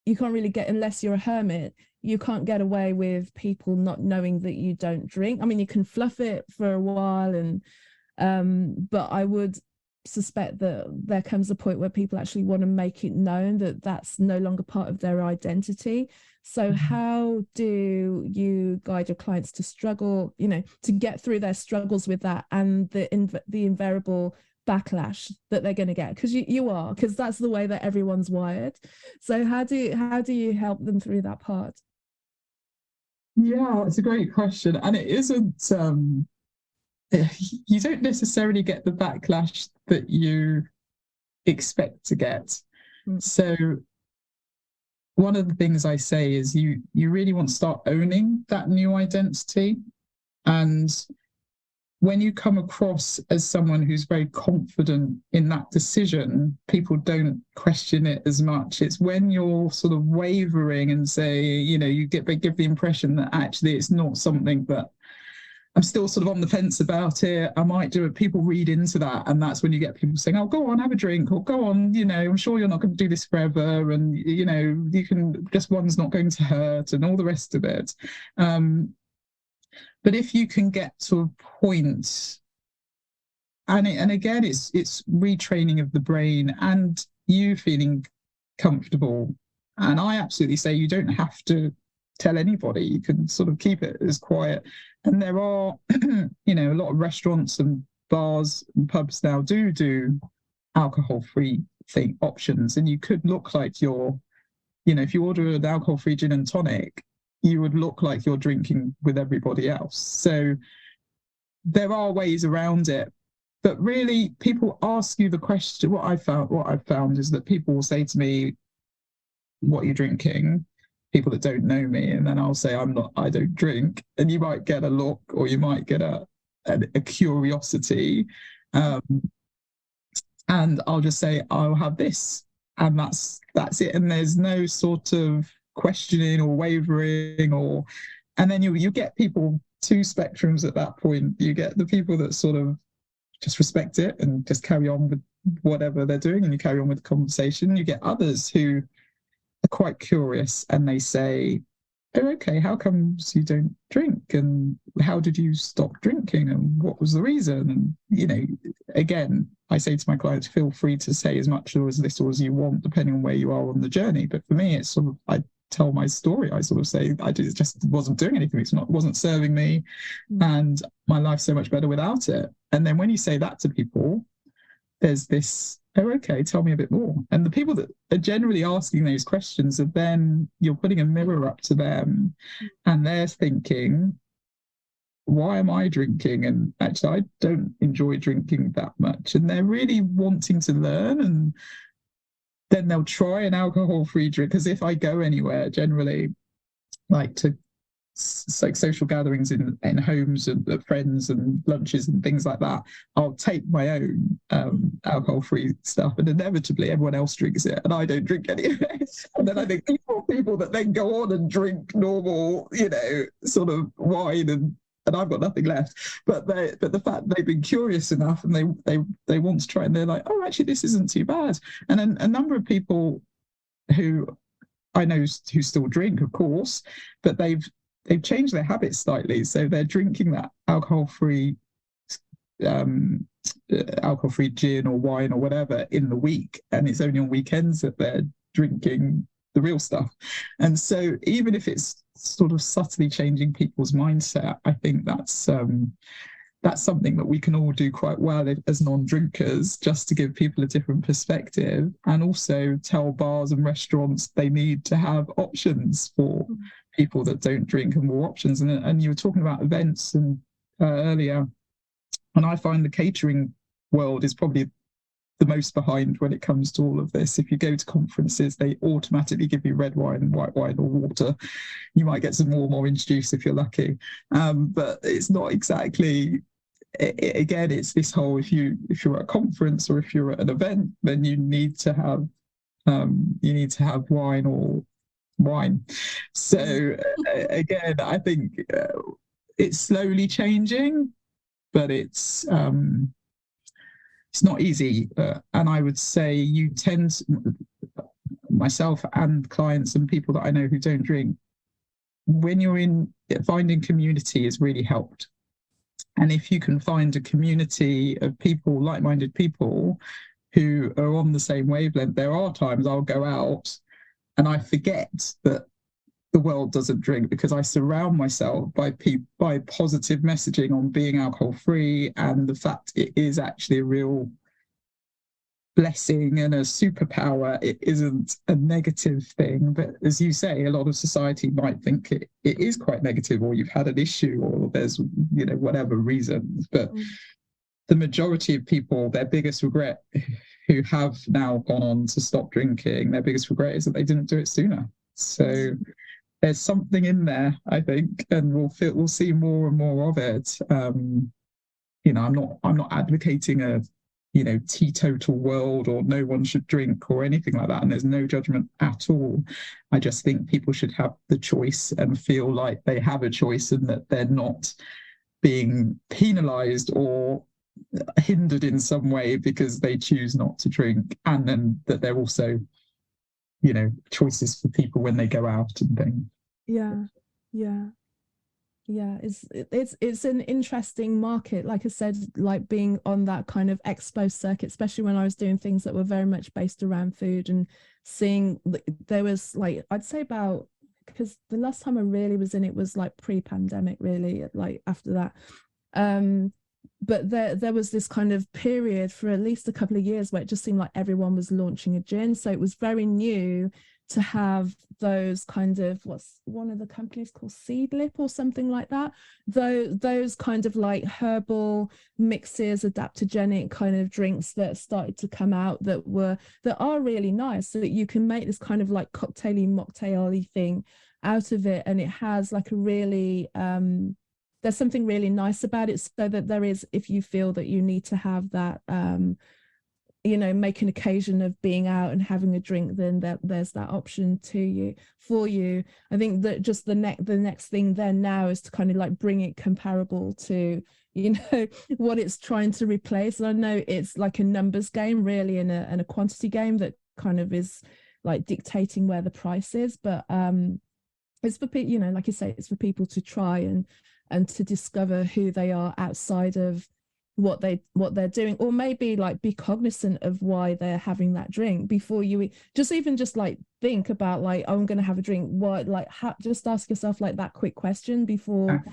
really get, unless you're a hermit, you can't get away with people not knowing that you don't drink. I mean, you can fluff it for a while, but I would suspect that there comes a point where people actually want to make it known that that's no longer part of their identity. So how do you guide your clients to struggle, to get through their struggles with that, and the invariable backlash that they're going to get? Because that's the way that everyone's wired. So how do you help them through that part? Yeah, it's a great question, and it isn't. You don't necessarily get the backlash that you expect to get. So one of the things I say is you really want to start owning that new identity. And when you come across as someone who's very confident in that decision, people don't question it as much. It's when you're sort of wavering and say, you give the impression that actually it's not something that I'm still sort of on the fence about it. I might do it. People read into that, and that's when you get people saying, "Oh, go on, have a drink," or "Go on, I'm sure you're not going to do this forever," and you can, just one's not going to hurt, and all the rest of it. But if you can get to a point, and again, it's retraining of the brain and you feeling comfortable. And I absolutely say you don't have to tell anybody. You can sort of keep it as quiet. And there are, a lot of restaurants and bars and pubs now do alcohol-free options. And you could look like you're, if you order an alcohol-free gin and tonic, you would look like you're drinking with everybody else. So there are ways around it. But really, people ask you the question. What I've found is that people will say to me, "What are you drinking?" people that don't know me, and then I'll say I don't drink, and you might get a look, or you might get a curiosity, and I'll just say I'll have this, and that's it, and there's no sort of questioning or wavering, and then you get people two spectrums at that point. You get the people that sort of just respect it and just carry on with whatever they're doing, and you carry on with the conversation. You get others who are quite curious, and they say, oh, okay, how comes you don't drink, and how did you stop drinking, and what was the reason? And again, I say to my clients, feel free to say as much or as little as you want, depending on where you are on the journey. But for me, it's sort of, I tell my story. I sort of say just wasn't doing anything. It wasn't serving me, and my life's so much better without it. And then when you say that to people, there's this, oh, okay, tell me a bit more. And the people that are generally asking those questions are then, you're putting a mirror up to them, and they're thinking, why am I drinking? And actually, I don't enjoy drinking that much. And they're really wanting to learn, and then they'll try an alcohol-free drink. Because if I go anywhere, generally, like to like social gatherings in homes and friends and lunches and things like that, I'll take my own alcohol-free stuff, and inevitably everyone else drinks it, and I don't drink any of it. And then I think people that then go on and drink normal, sort of wine, and I've got nothing left. But the fact they've been curious enough, and they want to try, and they're like, oh, actually, this isn't too bad. And then a number of people who I know who still drink, of course, but they've changed their habits slightly. So they're drinking that alcohol-free gin or wine or whatever in the week, and it's only on weekends that they're drinking the real stuff. And so even if it's sort of subtly changing people's mindset, I think that's something that we can all do quite well as non-drinkers, just to give people a different perspective, and also tell bars and restaurants they need to have options for people that don't drink, and more options. And you were talking about events and earlier, and I find the catering world is probably the most behind when it comes to all of this. If you go to conferences, they automatically give you red wine, white wine, or water. You might get some warm orange juice if you're lucky, but it's not exactly. Again, it's this whole, if you're at a conference or if you're at an event, then you need to have wine or wine. So again, I think it's slowly changing, but it's not easy. And I would say myself and clients and people that I know who don't drink, when you're finding community has really helped. And if you can find a community of people, like-minded people who are on the same wavelength, there are times I'll go out and I forget that the world doesn't drink, because I surround myself by positive messaging on being alcohol-free, and the fact it is actually a real blessing and a superpower. It isn't a negative thing, but as you say, a lot of society might think it is quite negative, or you've had an issue, or there's whatever reasons. But the majority of people, their biggest regret, who have now gone on to stop drinking, their biggest regret is that they didn't do it sooner. So there's something in there, I think, and we'll see more and more of it. I'm not advocating a teetotal world, or no one should drink or anything like that, and there's no judgment at all. I just think people should have the choice and feel like they have a choice, and that they're not being penalized or hindered in some way because they choose not to drink, and then that they're also choices for people when they go out and things. It's an interesting market, like I said, like being on that kind of expo circuit, especially when I was doing things that were very much based around food, and seeing there was, like, I'd say about, because the last time I really was in it was like pre-pandemic, really, like after that, but there was this kind of period for at least a couple of years where it just seemed like everyone was launching a gin, so it was very new to have those kind of, what's one of the companies called Seedlip or something like that, those kind of like herbal mixes, adaptogenic kind of drinks that started to come out that are really nice, so that you can make this kind of like cocktaily mocktaily thing out of it, and it has like a really there's something really nice about it, so that there is, if you feel that you need to have that make an occasion of being out and having a drink, then there's that option for you. I think that just the next thing then now is to kind of like bring it comparable to what it's trying to replace. And I know it's like a numbers game really, and a quantity game that kind of is like dictating where the price is, but it's for people, like you say, it's for people to try and to discover who they are outside of what they're doing, or maybe like be cognizant of why they're having that drink before you just like think about like, oh, I'm going to have a drink, what, like just ask yourself like that quick question before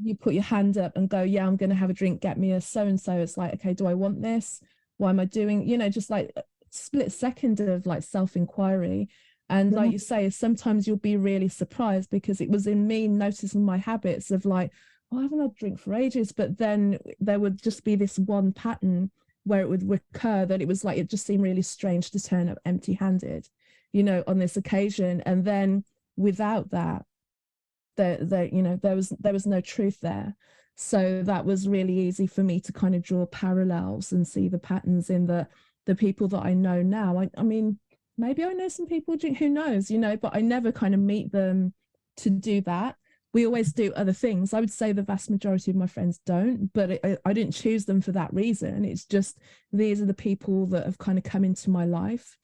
you put your hand up and go, yeah, I'm going to have a drink, get me a so and so. It's like, okay, do I want this? Why am I doing, just like a split second of like self-inquiry. And like you say, sometimes you'll be really surprised, because it was in me noticing my habits of like, oh, I haven't had a drink for ages, but then there would just be this one pattern where it would recur that it was like, it just seemed really strange to turn up empty-handed, on this occasion. And then without that, there was no truth there. So that was really easy for me to kind of draw parallels and see the patterns in the people that I know now. I mean, maybe I know some people drink, who knows, but I never kind of meet them to do that. We always do other things. I would say the vast majority of my friends don't, but I didn't choose them for that reason. It's just, these are the people that have kind of come into my life.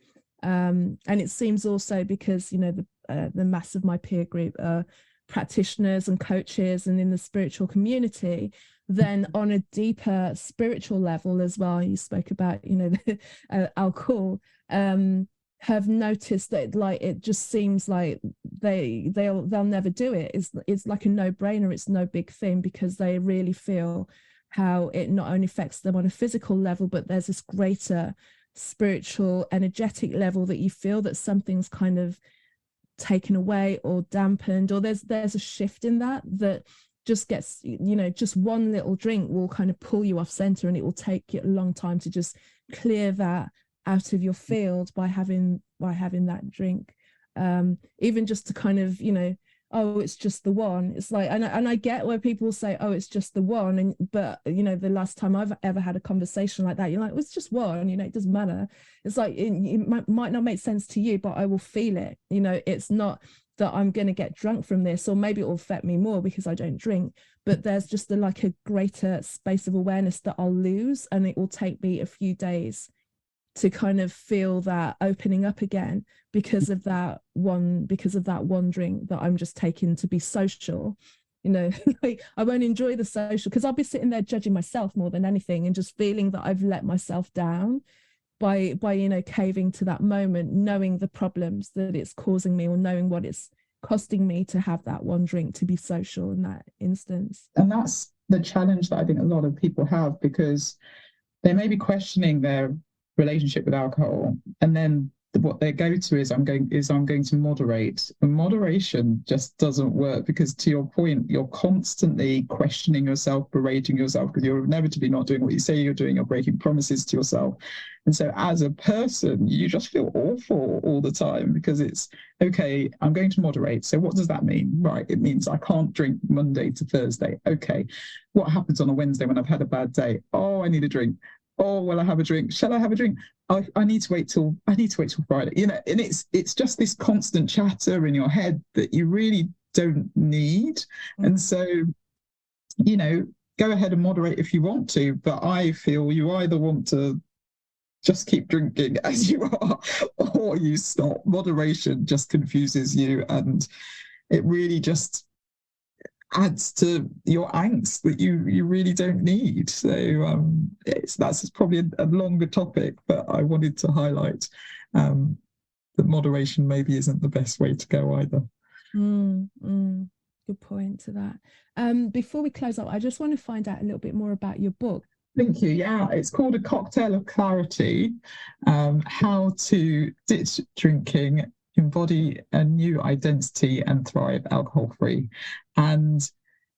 And it seems also because, the mass of my peer group are practitioners and coaches and in the spiritual community, then on a deeper spiritual level as well, you spoke about, the alcohol, have noticed that like it just seems like they'll never do it. It's like a no-brainer. It's no big thing, because they really feel how it not only affects them on a physical level, but there's this greater spiritual, energetic level that you feel that something's kind of taken away or dampened, or there's a shift in that just gets, just one little drink will kind of pull you off center, and it will take you a long time to just clear that out of your field by having that drink. Even just to kind of, oh, it's just the one. It's like, and I get where people say, oh, it's just the one, but the last time I've ever had a conversation like that, you're like, well, it's just one, it doesn't matter. It's like, it might not make sense to you, but I will feel it. It's not that I'm going to get drunk from this, or maybe it will affect me more because I don't drink, but there's just like a greater space of awareness that I'll lose, and it will take me a few days to kind of feel that opening up again because of that one drink that I'm just taking to be social. Like, I won't enjoy the social because I'll be sitting there judging myself more than anything, and just feeling that I've let myself down by caving to that moment, knowing the problems that it's causing me, or knowing what it's costing me to have that one drink to be social in that instance. And that's the challenge that I think a lot of people have, because they may be questioning their relationship with alcohol, and then what they go to is I'm going to moderate. And moderation just doesn't work, because to your point, you're constantly questioning yourself, berating yourself, because you're inevitably not doing what you say you're doing. You're breaking promises to yourself, and so as a person you just feel awful all the time, because it's okay, I'm going to moderate. So what does that mean? Right, it means I can't drink Monday to Thursday. Okay, what happens on a Wednesday when I've had a bad day? Oh, I need a drink. Oh, will I have a drink? Shall I have a drink? I need to wait till Friday. And it's just this constant chatter in your head that you really don't need. And so, go ahead and moderate if you want to, but I feel you either want to just keep drinking as you are, or you stop. Moderation just confuses you, and it really just adds to your angst that you really don't need. So that's probably a longer topic, but I wanted to highlight that moderation maybe isn't the best way to go either. Good point to that. Before we close up, I just want to find out a little bit more about your book. Thank you. Yeah, it's called A Cocktail of Clarity, How to Ditch Drinking embody a new identity and thrive alcohol-free. And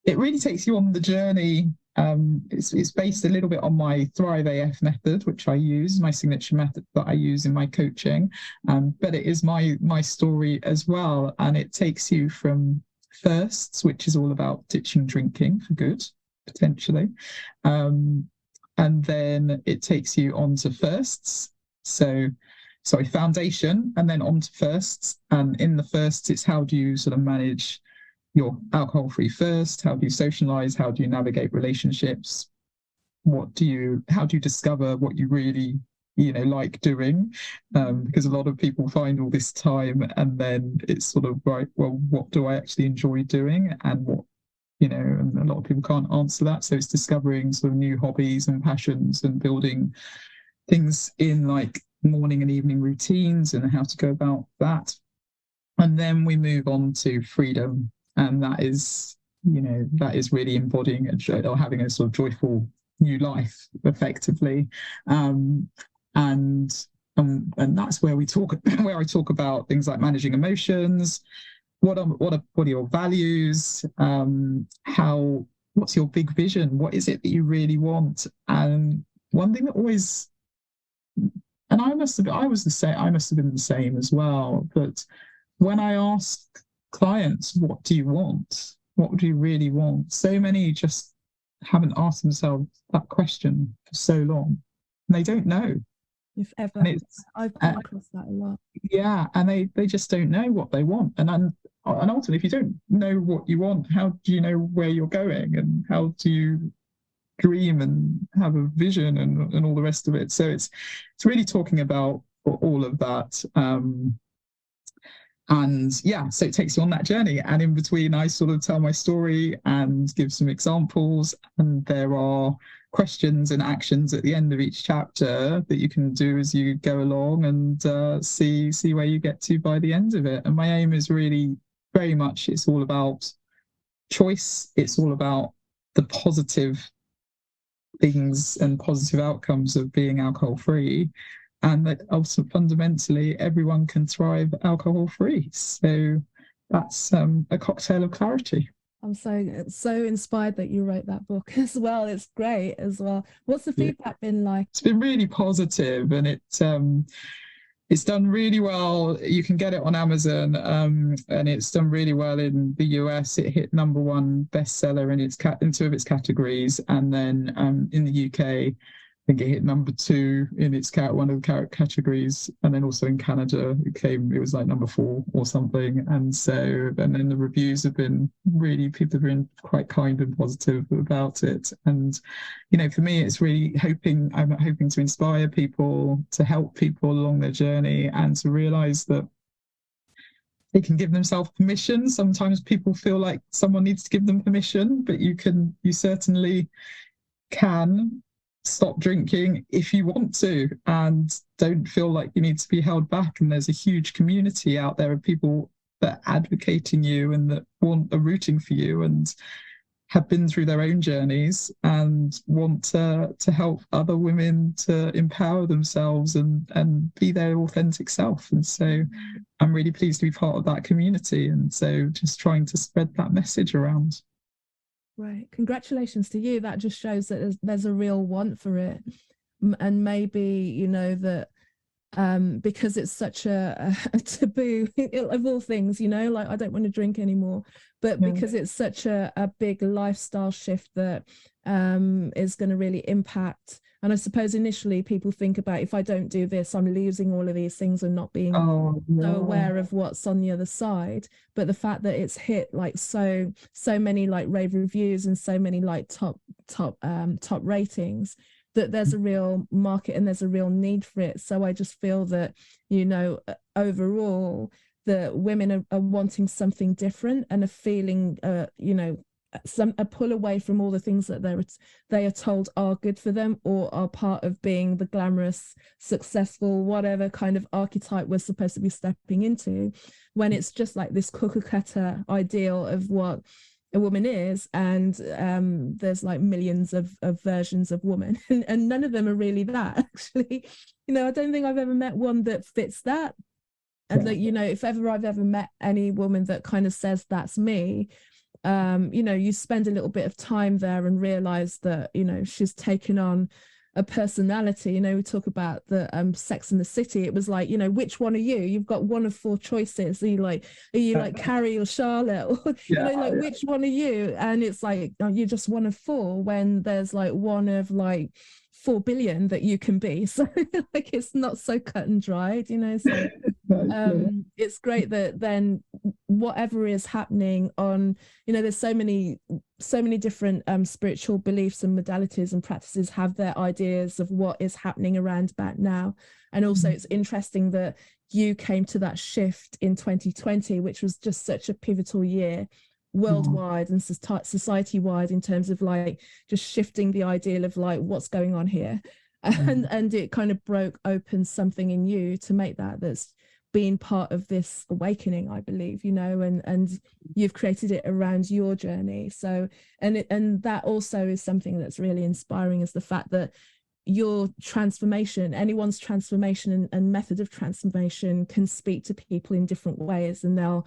it really takes you on the journey. It's based a little bit on my Thrive AF method, which I use, my signature method that I use in my coaching. But it is my story as well. And it takes you from firsts, which is all about ditching drinking for good, potentially. And then it takes you on to firsts. Foundation, and then on to firsts. And in the firsts, it's how do you sort of manage your alcohol-free first? How do you socialize? How do you navigate relationships? How do you discover what you really, like doing? Because a lot of people find all this time and then it's sort of right, well, what do I actually enjoy doing? And what, and a lot of people can't answer that. So it's discovering sort of new hobbies and passions and building things in like morning and evening routines and how to go about that. And then we move on to freedom. And that is really embodying or having a sort of joyful new life, effectively. And that's where I talk about things like managing emotions. What are your values? What's your big vision? What is it that you really want? And one thing that always, and I must have been the same as well. But when I ask clients, what do you want? What do you really want? So many just haven't asked themselves that question for so long. And they don't know. If ever. I've come across that a lot. Yeah, and they just don't know what they want. And ultimately, if you don't know what you want, how do you know where you're going? And how do you dream and have a vision and all the rest of it? So it's really talking about all of that. And yeah, so it takes you on that journey. And in between, I sort of tell my story and give some examples. And there are questions and actions at the end of each chapter that you can do as you go along and see where you get to by the end of it. And my aim is really very much, it's all about choice. It's all about the positive things and positive outcomes of being alcohol free. And that also fundamentally everyone can thrive alcohol free. So that's a cocktail of clarity. I'm so inspired that you wrote that book as well. It's great as well. What's the feedback been like? It's been really positive, and it's done really well. You can get it on Amazon, and it's done really well in the US. It hit #1 bestseller in 2 of its categories, and then in the UK, I think it hit #2 in its one of the categories, and then also in Canada it was like #4 or something. And then the reviews have been people have been quite kind and positive about it. And for me, it's really I'm hoping to inspire people, to help people along their journey, and to realize that they can give themselves permission. Sometimes people feel like someone needs to give them permission, but you certainly can stop drinking if you want to, and don't feel like you need to be held back. And there's a huge community out there of people that are advocating you and that are rooting for you and have been through their own journeys and want to help other women to empower themselves and be their authentic self. And so I'm really pleased to be part of that community, and so just trying to spread that message around. Right. Congratulations to you. That just shows that there's a real want for it. And maybe, that because it's such a taboo of all things, like I don't want to drink anymore, but because it's such a big lifestyle shift that is going to really impact. And I suppose initially people think about, if I don't do this, I'm losing all of these things and not being so aware of what's on the other side. But the fact that it's hit like so many like rave reviews and so many like top ratings, that there's a real market and there's a real need for it. So I just feel that, overall, the women are wanting something different and are feeling, a pull away from all the things that they are told are good for them or are part of being the glamorous, successful, whatever kind of archetype we're supposed to be stepping into, when it's just like this cookie cutter ideal of what a woman is. And there's like millions of versions of woman and none of them are really that, actually. I don't think I've ever met one that fits that And like, you know, if ever I've ever met any woman that kind of says that's me, you know, you spend a little bit of time there and realize that, you know, she's taken on a personality. You know, we talk about the Sex and the City. It was like, you know, which one are you? You've got one of four choices. Are you like Carrie or Charlotte? Or, you know, like which one are you? And it's like, oh, you're just one of four, when there's like one of like 4 billion that you can be. So like, it's not so cut and dried, you know. So it's great that then whatever is happening on, you know, there's so many different spiritual beliefs and modalities and practices have their ideas of what is happening around about now. And also it's interesting that you came to that shift in 2020, which was just such a pivotal year worldwide and society-wide, in terms of like just shifting the ideal of like what's going on here. And it kind of broke open something in you to make that's been part of this awakening, I believe, you know, and you've created it around your journey. So and that also is something that's really inspiring, is the fact that your transformation, anyone's transformation and method of transformation, can speak to people in different ways. And they'll,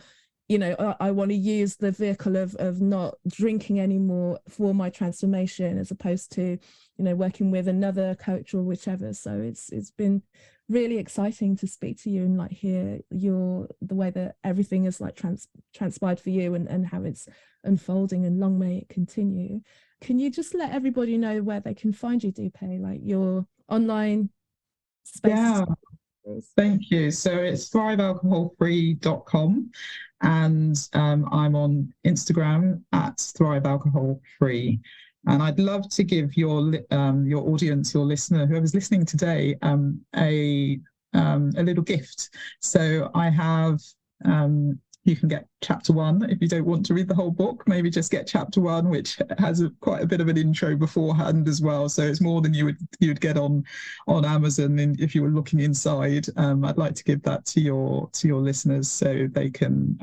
you know, I want to use the vehicle of not drinking anymore for my transformation, as opposed to, you know, working with another coach or whichever. So it's been really exciting to speak to you and like hear the way that everything is like transpired for you and how it's unfolding, and long may it continue. Can you just let everybody know where they can find you, Dupe, like your online space? Yeah. Thank you. So it's thrivealcoholfree.com, and I'm on Instagram at thrivealcoholfree. And I'd love to give your audience, your listener, whoever's listening today, a little gift. So I have. You can get chapter 1 if you don't want to read the whole book. Maybe just get chapter 1, which has quite a bit of an intro beforehand as well. So it's more than you'd get on Amazon. And if you were looking inside, I'd like to give that to your listeners, so they can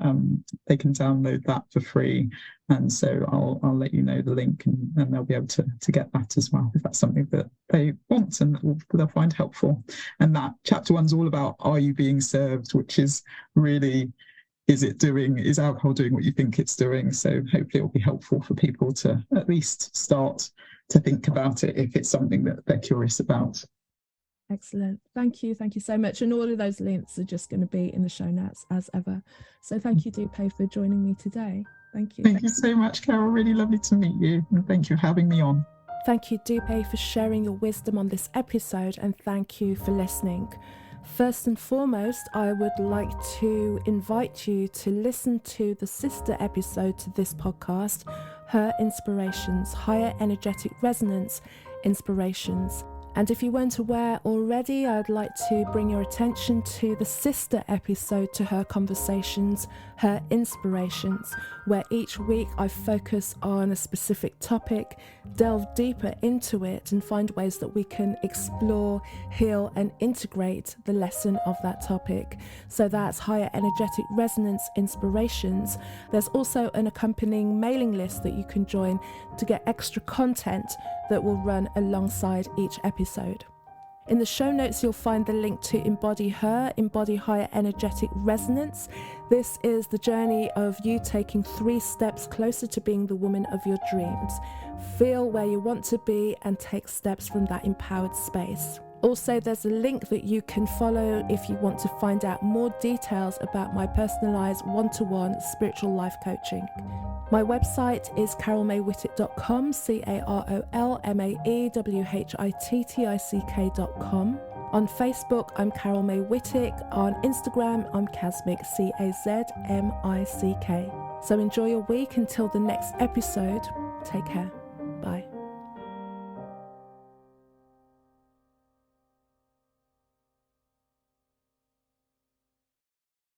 download that for free. And so I'll let you know the link, and they'll be able to get that as well, if that's something that they want and they'll find helpful. And that chapter 1's all about, are you being served, which is really, is alcohol doing what you think it's doing? So hopefully it'll be helpful for people to at least start to think about it if it's something that they're curious about. Excellent. Thank you so much. And all of those links are just going to be in the show notes as ever. So thank you, Dupe, for joining me today. Thank you. Thank you so much, Carol. Really lovely to meet you, and thank you for having me on. Thank you, Dupe, for sharing your wisdom on this episode, and thank you for listening. First and foremost, I would like to invite you to listen to the sister episode to this podcast, Her Inspirations, Higher Energetic Resonance Inspirations. And if you weren't aware already, I'd like to bring your attention to the sister episode to Her Conversations, Her Inspirations, where each week I focus on a specific topic, delve deeper into it, and find ways that we can explore, heal, and integrate the lesson of that topic. So that's Higher Energetic Resonance Inspirations. There's also an accompanying mailing list that you can join to get extra content that will run alongside each episode. In the show notes, you'll find the link to Embody Her, Embody Higher Energetic Resonance. This is the journey of you taking 3 steps closer to being the woman of your dreams. Feel where you want to be and take steps from that empowered space. Also, there's a link that you can follow if you want to find out more details about my personalized one-to-one spiritual life coaching. My website is carolmaywhittick.com, carolmaywhittick.com. On Facebook, I'm Carol May Whittick. On Instagram, I'm Casmic, CAZMICK. So enjoy your week until the next episode. Take care. Bye.